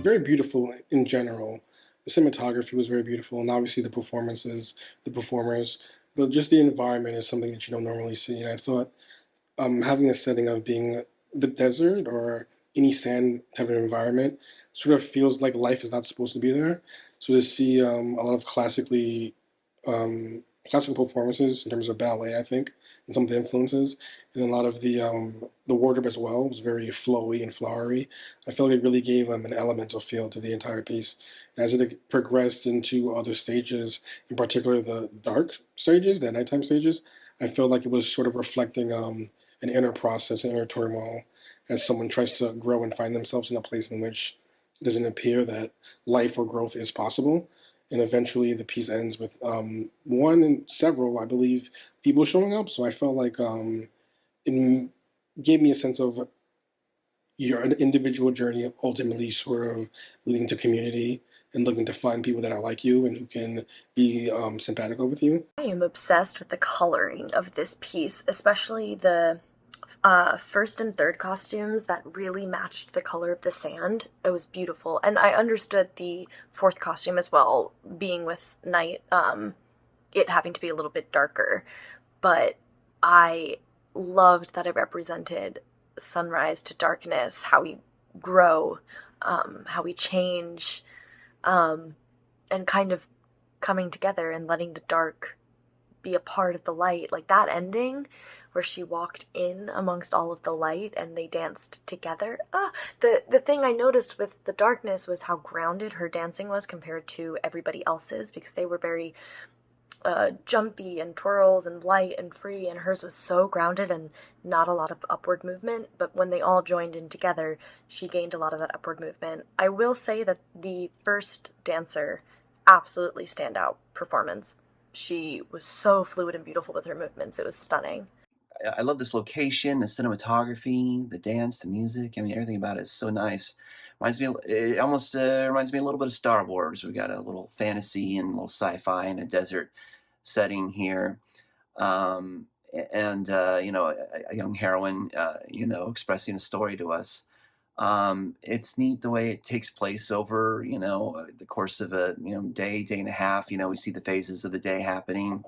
very beautiful in general. The cinematography was very beautiful, and obviously the performances, the performers, but just the environment is something that you don't normally see. And I thought having a setting of being the desert or any sand type of environment sort of feels like life is not supposed to be there. So to see a lot of classical performances in terms of ballet, I think, and some of the influences, and a lot of the wardrobe as well was very flowy and flowery. I felt it really gave an elemental feel to the entire piece. As it progressed into other stages, in particular the dark stages, the nighttime stages, I felt like it was sort of reflecting an inner process, an inner turmoil, as someone tries to grow and find themselves in a place in which it doesn't appear that life or growth is possible. And eventually the piece ends with one and several, I believe, people showing up. So I felt like it gave me a sense of your individual journey ultimately sort of leading to community and looking to find people that are like you and who can be simpatico with you. I am obsessed with the coloring of this piece, especially the first and third costumes that really matched the color of the sand. It was beautiful. And I understood the fourth costume as well, being with night, it having to be a little bit darker. But I loved that it represented sunrise to darkness, how we grow, how we change, um, and kind of coming together and letting the dark be a part of the light. Like that ending where she walked in amongst all of the light and they danced together. The thing I noticed with the darkness was how grounded her dancing was compared to everybody else's, because they were very jumpy and twirls and light and free, and hers was so grounded and not a lot of upward movement. But when they all joined in together, she gained a lot of that upward movement. I will say that the first dancer, absolutely standout performance. She was so fluid and beautiful with her movements. It was stunning. I love this location, the cinematography, the dance, the music. I mean, everything about it is so nice. It almost reminds me a little bit of Star Wars. We got a little fantasy and a little sci-fi in a desert setting here. And a young heroine, expressing a story to us. It's neat the way it takes place over, the course of a, day and a half. We see the phases of the day happening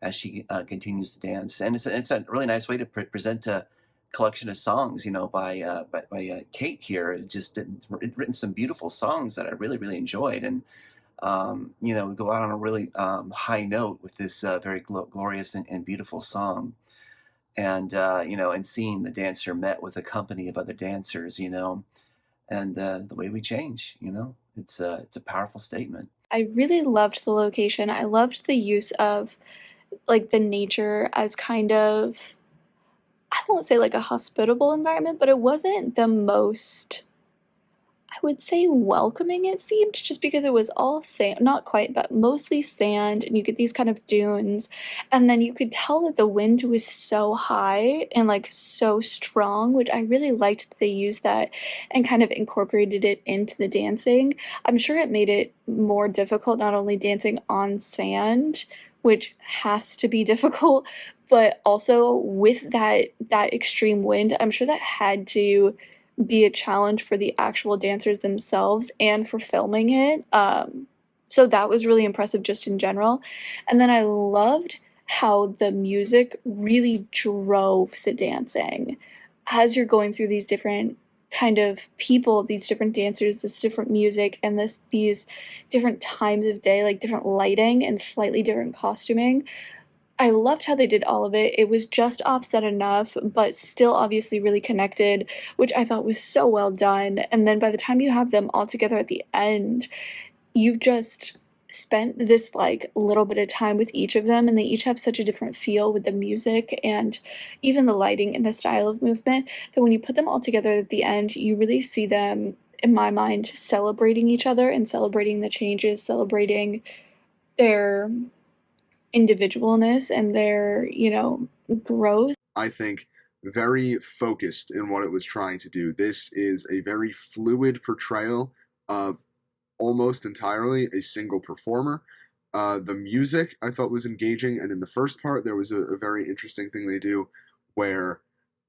as she continues to dance, and it's a really nice way to present a collection of songs, by Kate here. It just written some beautiful songs that I really really enjoyed, and we go out on a really high note with this very glorious and beautiful song. And and seeing the dancer met with a company of other dancers, and the way we change, it's a powerful statement. I really loved the location. I loved the use of like the nature as kind of, I won't say like a hospitable environment, but it wasn't the most, I would say, welcoming it seemed, just because it was all sand, not quite, but mostly sand, and you get these kind of dunes. And then you could tell that the wind was so high and like so strong, which I really liked that they used that and kind of incorporated it into the dancing. I'm sure it made it more difficult, not only dancing on sand, which has to be difficult, but also with that extreme wind. I'm sure that had to be a challenge for the actual dancers themselves and for filming it. So that was really impressive just in general. And then I loved how the music really drove the dancing. As you're going through these different kind of people, these different dancers, this different music, and these different times of day, like different lighting and slightly different costuming, I loved how they did all of it. It was just offset enough, but still obviously really connected, which I thought was so well done. And then by the time you have them all together at the end, you've just spent this like little bit of time with each of them, and they each have such a different feel with the music and even the lighting and the style of movement, that when you put them all together at the end, you really see them, in my mind, celebrating each other and celebrating the changes, celebrating their individualness and their, growth. I think, very focused in what it was trying to do. This is a very fluid portrayal of almost entirely a single performer. The music I thought was engaging, and in the first part, there was a very interesting thing they do where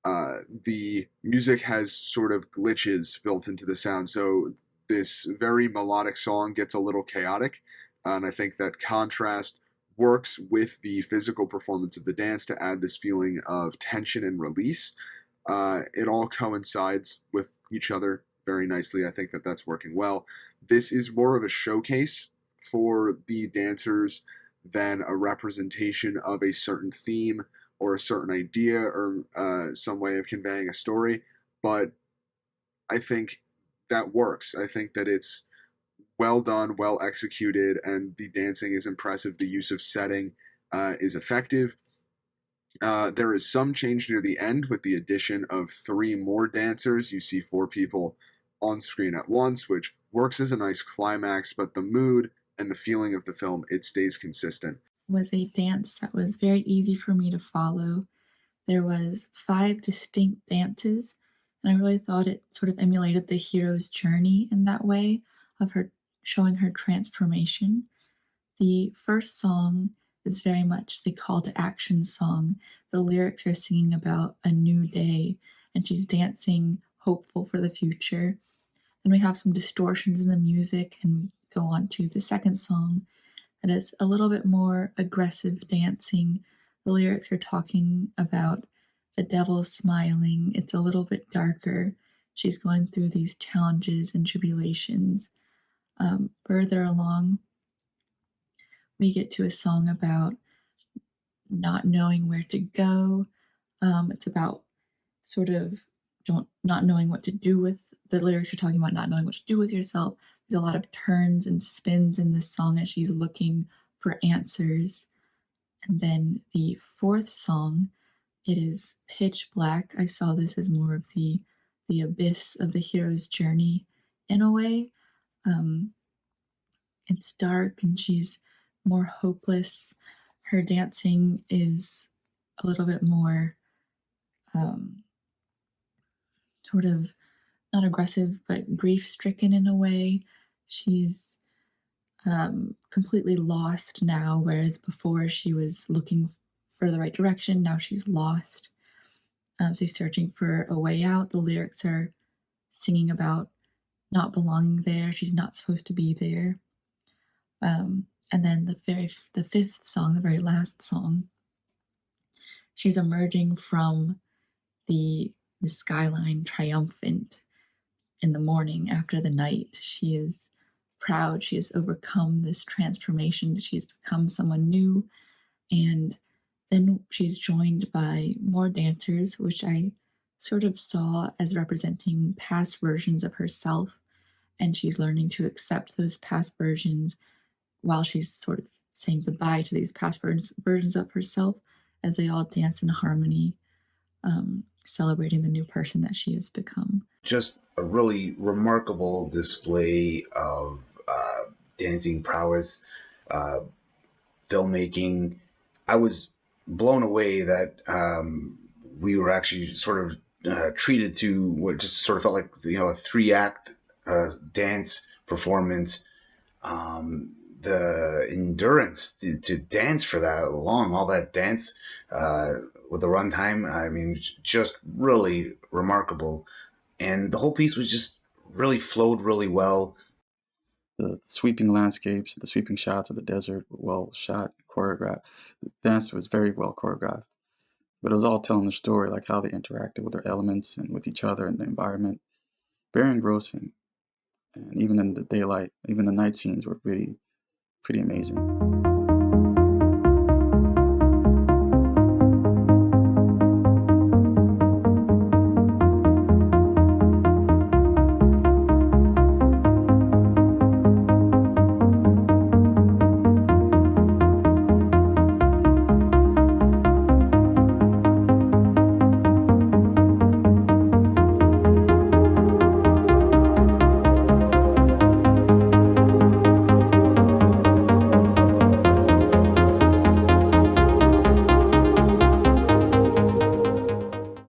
the music has sort of glitches built into the sound. So this very melodic song gets a little chaotic, and I think that contrast works with the physical performance of the dance to add this feeling of tension and release. It all coincides with each other very nicely. I think that that's working well. This is more of a showcase for the dancers than a representation of a certain theme or a certain idea or some way of conveying a story. But I think that works. I think that it's well done, well executed, and the dancing is impressive. The use of setting is effective. There is some change near the end with the addition of 3 more dancers. You see 4 people on screen at once, which works as a nice climax, but the mood and the feeling of the film, it stays consistent. Was a dance that was very easy for me to follow. There was 5 distinct dances, and I really thought it sort of emulated the hero's journey in that way of her showing her transformation. The first song is very much the call to action song. The lyrics are singing about a new day, and she's dancing hopeful for the future. Then we have some distortions in the music, and we go on to the second song that is a little bit more aggressive dancing. The lyrics are talking about the devil smiling. It's a little bit darker. She's going through these challenges and tribulations. Further along, we get to a song about not knowing where to go. It's about sort of not knowing what to do with the lyrics are talking about not knowing what to do with yourself. There's a lot of turns and spins in this song as she's looking for answers. And then the fourth song, it is pitch black. I saw this as more of the abyss of the hero's journey in a way. It's dark and she's more hopeless. Her dancing is a little bit more sort of not aggressive, but grief stricken in a way. She's completely lost now, whereas before she was looking for the right direction. Now she's lost. So she's searching for a way out. The lyrics are singing about not belonging there. She's not supposed to be there. And then the fifth song, the very last song, she's emerging from the skyline triumphant in the morning after the night. She is proud. She has overcome this transformation. She's become someone new. And then she's joined by more dancers, which I sort of saw as representing past versions of herself. And she's learning to accept those past versions while she's sort of saying goodbye to these past versions of herself as they all dance in harmony, celebrating the new person that she has become. Just a really remarkable display of dancing prowess, filmmaking. I was blown away that we were actually sort of treated to what just sort of felt like, a 3-act dance performance. The endurance to dance for that long, all that dance with the runtime, I mean, just really remarkable. And the whole piece was just really flowed really well. The sweeping landscapes, the sweeping shots of the desert were well shot, choreographed. The dance was very well choreographed. But it was all telling the story, like how they interacted with their elements and with each other and the environment. Very engrossing. And even in the daylight, even the night scenes were really pretty amazing.